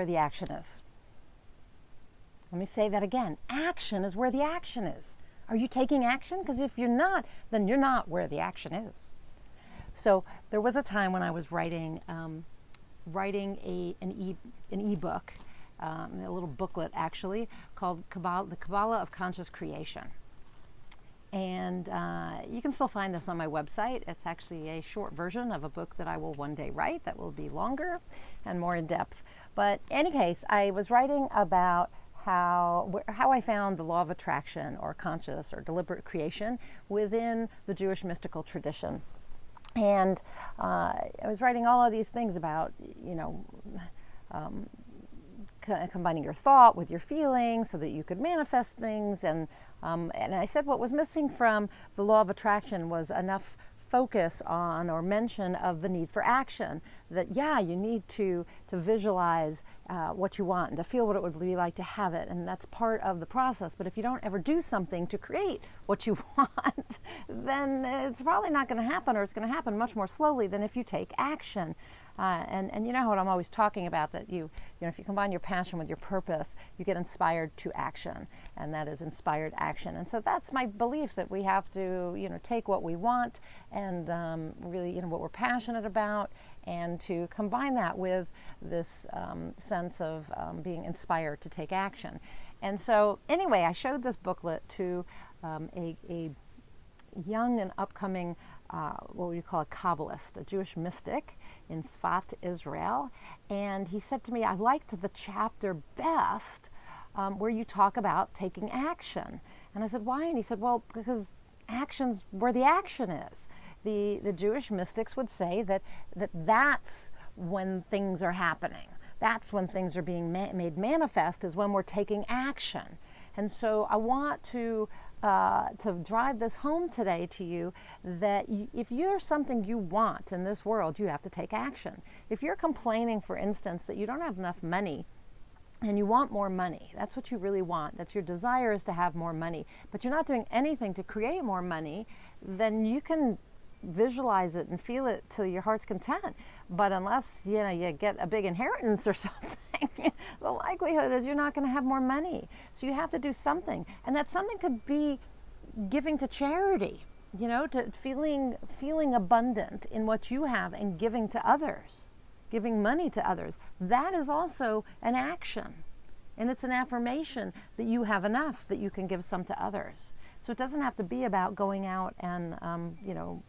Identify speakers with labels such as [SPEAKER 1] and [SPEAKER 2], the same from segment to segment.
[SPEAKER 1] where the action is. Let me say that again. Action is where the action is. Are you taking action? Because if you're not, then you're not where the action is. So there was a time when I was writing an e-book, a little booklet actually, called The Kabbalah of Conscious Creation. And you can still find this on my website. It's actually a short version of a book that I will one day write that will be longer and more in depth. But in any case, I was writing about how I found the law of attraction, or conscious or deliberate creation, within the Jewish mystical tradition. And I was writing all of these things about, combining your thought with your feelings so that you could manifest things. And I said what was missing from the law of attraction was enough focus on or mention of the need for action. That, you need to visualize what you want and to feel what it would be like to have it. And that's part of the process. But if you don't ever do something to create what you want, then it's probably not going to happen, or it's going to happen much more slowly than if you take action. And you know what I'm always talking about, that if you combine your passion with your purpose, you get inspired to action, and that is inspired action. And so that's my belief, that we have to, take what we want and really, what we're passionate about, and to combine that with this sense of being inspired to take action. And so anyway, I showed this booklet to a young and upcoming what would you call a Kabbalist, a Jewish mystic in Sfat, Israel. And he said to me, I liked the chapter best where you talk about taking action. And I said, why? And he said, well, because action's where the action is. The Jewish mystics would say that's when things are happening. That's when things are being made manifest, is when we're taking action. And so I want to drive this home today to you, that if you're something you want in this world, you have to take action. If you're complaining, for instance, that you don't have enough money and you want more money, that's what you really want, that's your desire, is to have more money, but you're not doing anything to create more money, then you can visualize it and feel it to your heart's content. But unless you get a big inheritance or something, the likelihood is you're not going to have more money. So you have to do something, and that something could be giving to charity, to feeling abundant in what you have and giving to others, giving money to others. That is also an action, and it's an affirmation that you have enough that you can give some to others. So it doesn't have to be about going out and,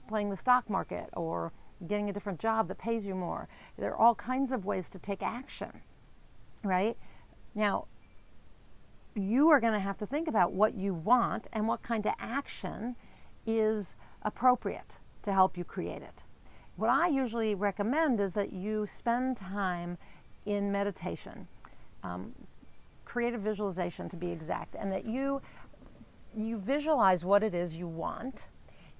[SPEAKER 1] playing the stock market or getting a different job that pays you more. There are all kinds of ways to take action, right? Now, you are going to have to think about what you want and what kind of action is appropriate to help you create it. What I usually recommend is that you spend time in meditation, creative visualization to be exact, and that you visualize what it is you want,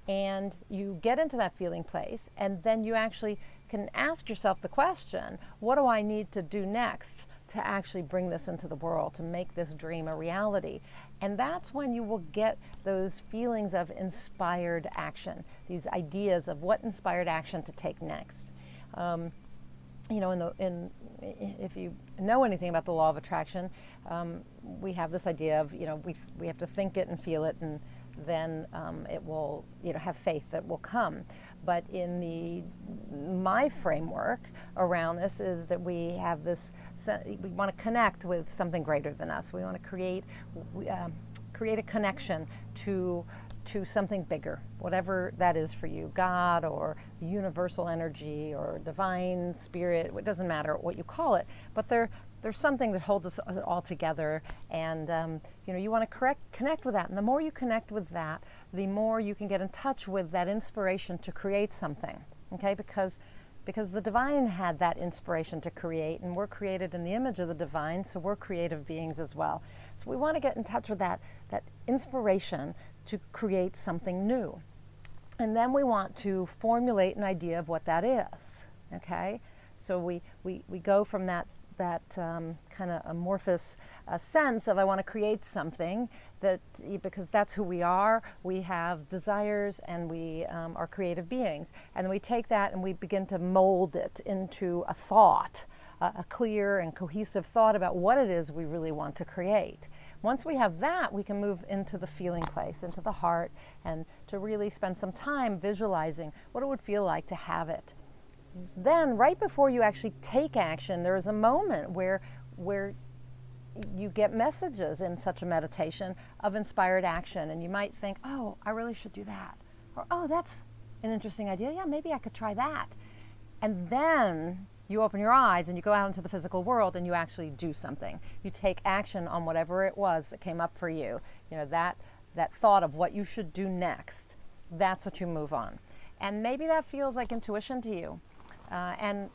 [SPEAKER 1] and you get into that feeling place, and then you actually can ask yourself the question, what do I need to do next to actually bring this into the world, to make this dream a reality? And that's when you will get those feelings of inspired action, these ideas of what inspired action to take next. If you know anything about the law of attraction, we have this idea of, we have to think it and feel it, and then it will, have faith that will come. But in my framework around this is that we have this, we want to connect with something greater than us. We want to create a connection to something bigger, whatever that is for you, God or the universal energy or divine spirit. It doesn't matter what you call it, but there's something that holds us all together, and you want to connect with that. And the more you connect with that, the more you can get in touch with that inspiration to create something. Okay, because the divine had that inspiration to create, and we're created in the image of the divine, so we're creative beings as well. So we want to get in touch with that inspiration to create something new. And then we want to formulate an idea of what that is. Okay, so we go from that kind of amorphous sense of, I want to create something, because that's who we are. We have desires, and we are creative beings. And we take that and we begin to mold it into a thought, a clear and cohesive thought about what it is we really want to create. Once we have that, we can move into the feeling place, into the heart, and to really spend some time visualizing what it would feel like to have it. Then, right before you actually take action, there is a moment where you get messages in such a meditation of inspired action, and you might think, oh, I really should do that, or oh, that's an interesting idea, yeah, maybe I could try that. And then you open your eyes and you go out into the physical world and you actually do something. You take action on whatever it was that came up for you. You know, that thought of what you should do next, that's what you move on. And maybe that feels like intuition to you. And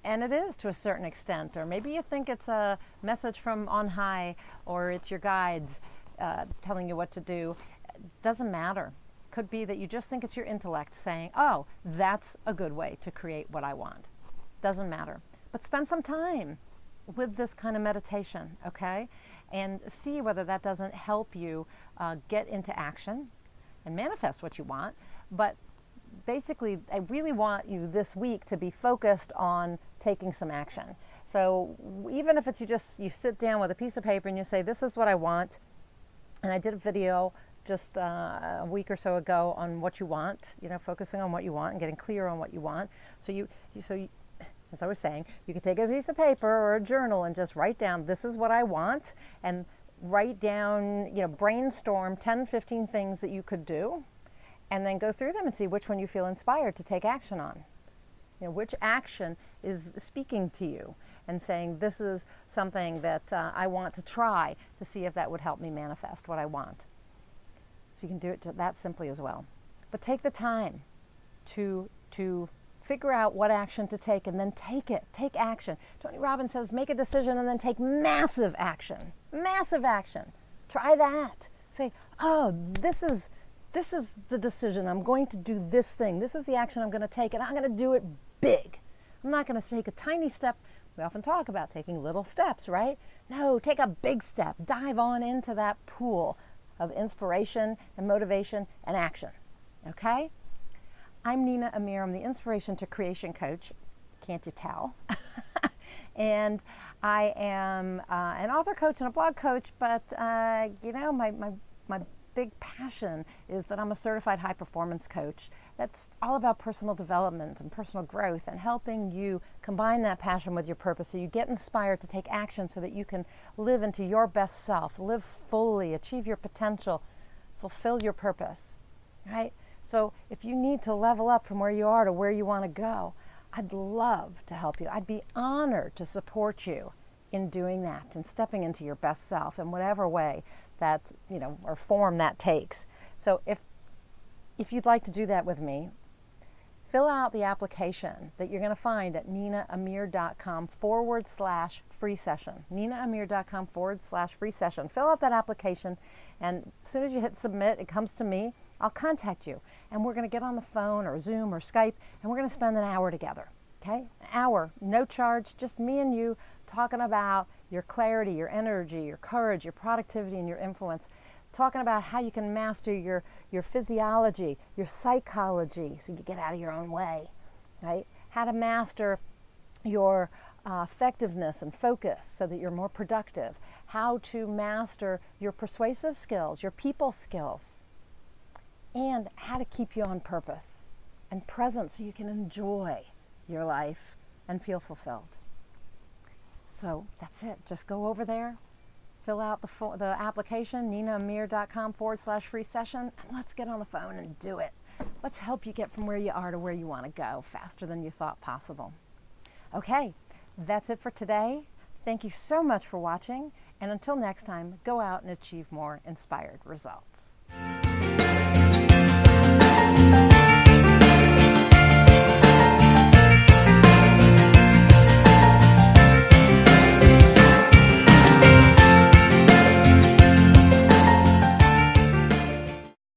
[SPEAKER 1] it is to a certain extent, or maybe you think it's a message from on high, or it's your guides telling you what to do. It doesn't matter. Could be that you just think it's your intellect saying, oh, that's a good way to create what I want. Doesn't matter. But spend some time with this kind of meditation, okay? And see whether that doesn't help you get into action and manifest what you want. But basically, I really want you this week to be focused on taking some action. So even if it's you sit down with a piece of paper and you say, this is what I want. And I did a video just a week or so ago on what you want, you know, focusing on what you want and getting clear on what you want. So you as I was saying, you could take a piece of paper or a journal and just write down, this is what I want, and write down, you know, brainstorm 10, 15 things that you could do, and then go through them and see which one you feel inspired to take action on. You know, which action is speaking to you and saying, this is something that I want to try to see if that would help me manifest what I want. So you can do it that simply as well. But take the time to figure out what action to take and then take it. Take action. Tony Robbins says, make a decision and then take massive action. Massive action. Try that. Say, oh, this is the decision. I'm going to do this thing. This is the action I'm going to take, and I'm going to do it big. I'm not going to take a tiny step. We often talk about taking little steps, right? No, take a big step. Dive on into that pool of inspiration and motivation and action. Okay? I'm Nina Amir. I'm the Inspiration to Creation Coach. Can't you tell? And I am an author coach and a blog coach, but you know, my big passion is that I'm a certified high performance coach. That's all about personal development and personal growth and helping you combine that passion with your purpose so you get inspired to take action so that you can live into your best self, live fully, achieve your potential, fulfill your purpose, right? So if you need to level up from where you are to where you want to go, I'd love to help you. I'd be honored to support you in doing that and stepping into your best self in whatever way that, you know, or form that takes. So if you'd like to do that with me, fill out the application that you're going to find at ninaamir.com/free session. ninaamir.com/free session. Fill out that application, and as soon as you hit submit, it comes to me. I'll contact you, and we're going to get on the phone or Zoom or Skype, and we're going to spend an hour together. Okay? An hour, no charge, just me and you talking about your clarity, your energy, your courage, your productivity, and your influence. Talking about how you can master your physiology, your psychology, so you get out of your own way, right? How to master your effectiveness and focus so that you're more productive. How to master your persuasive skills, your people skills, and how to keep you on purpose and present so you can enjoy your life and feel fulfilled. So that's it. Just go over there, fill out the application, ninaamir.com/free session, and let's get on the phone and do it. Let's help you get from where you are to where you want to go faster than you thought possible. Okay, that's it for today. Thank you so much for watching, and until next time, go out and achieve more inspired results.